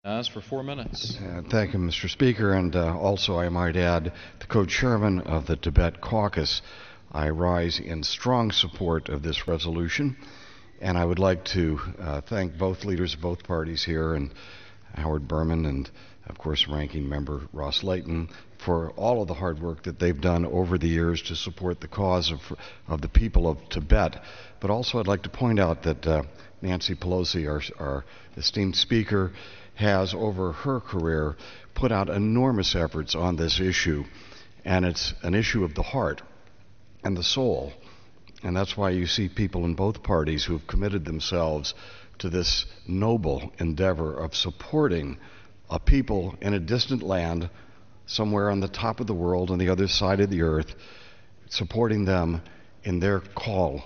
As for 4 minutes. Thank you, Mr. Speaker, and also I might add, the co-chairman of the Tibet caucus. I rise in strong support of this resolution, and I would like to thank both leaders of both parties here, and Howard Berman and, of course, Ranking Member Ross Layton, for all of the hard work that they've done over the years to support the cause of the people of Tibet. But also I'd like to point out that Nancy Pelosi, our esteemed speaker, has over her career put out enormous efforts on this issue, and it's an issue of the heart and the soul, and that's why you see people in both parties who have committed themselves to this noble endeavor of supporting a people in a distant land somewhere on the top of the world, on the other side of the earth, supporting them in their call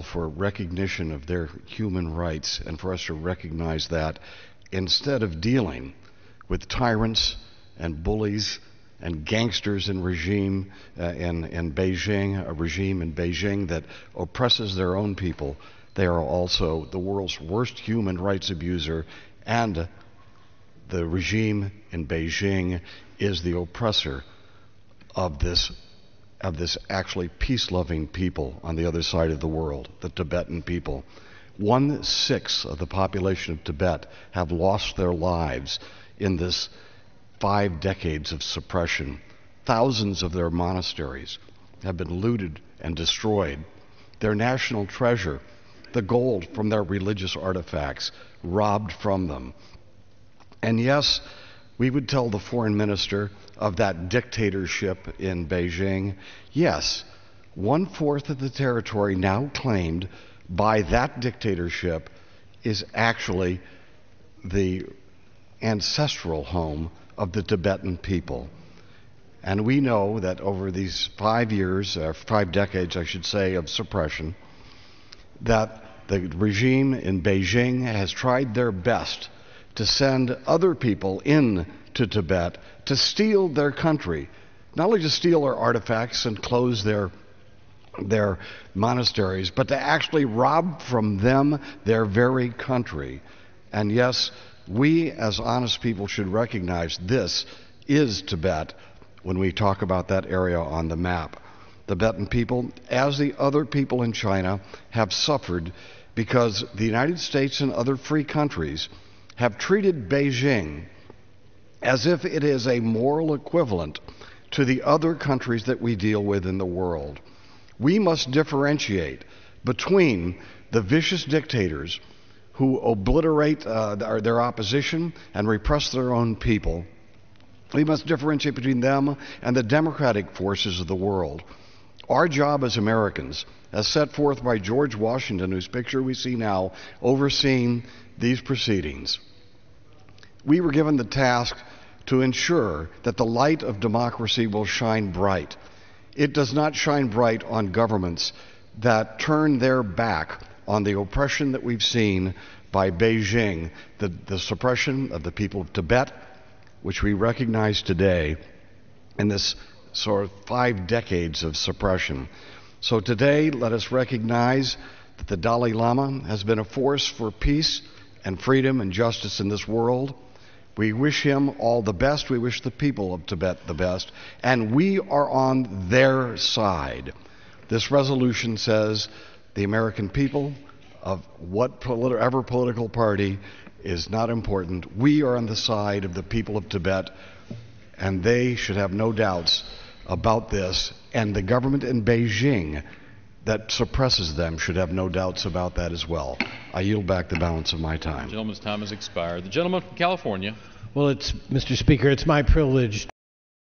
for recognition of their human rights, and for us to recognize that instead of dealing with tyrants and bullies and gangsters in regime in Beijing, a regime in Beijing that oppresses their own people. They are also the world's worst human rights abuser, and the regime in Beijing is the oppressor of this actually peace-loving people on the other side of the world, the Tibetan people. 1/6 of the population of Tibet have lost their lives in this 5 decades of suppression. Thousands of their monasteries have been looted and destroyed. Their national treasure, the gold from their religious artifacts, robbed from them. And yes, we would tell the foreign minister of that dictatorship in Beijing, yes, 1/4 of the territory now claimed by that dictatorship is actually the ancestral home of the Tibetan people. And we know that over these 5 years, 5 decades, I should say, of suppression, that the regime in Beijing has tried their best to send other people in to Tibet to steal their country, not only to steal their artifacts and close their monasteries, but to actually rob from them their very country. And yes, we as honest people should recognize this is Tibet when we talk about that area on the map. The Tibetan people, as the other people in China, have suffered because the United States and other free countries have treated Beijing as if it is a moral equivalent to the other countries that we deal with in the world. We must differentiate between the vicious dictators who obliterate their opposition and repress their own people. We must differentiate between them and the democratic forces of the world. Our job as Americans, as set forth by George Washington, whose picture we see now overseeing these proceedings, we were given the task to ensure that the light of democracy will shine bright. It does not shine bright on governments that turn their back on the oppression that we've seen by Beijing, the suppression of the people of Tibet, which we recognize today in this sort of 5 decades of suppression. So today, let us recognize that the Dalai Lama has been a force for peace and freedom and justice in this world. We wish him all the best. We wish the people of Tibet the best. And we are on their side. This resolution says the American people, of whatever political party, is not important. We are on the side of the people of Tibet, and they should have no doubts about this. And the government in Beijing that suppresses them should have no doubts about that as well. I yield back the balance of my time. The gentleman's time has expired. The gentleman from California. Well, Mr. Speaker, it's my privilege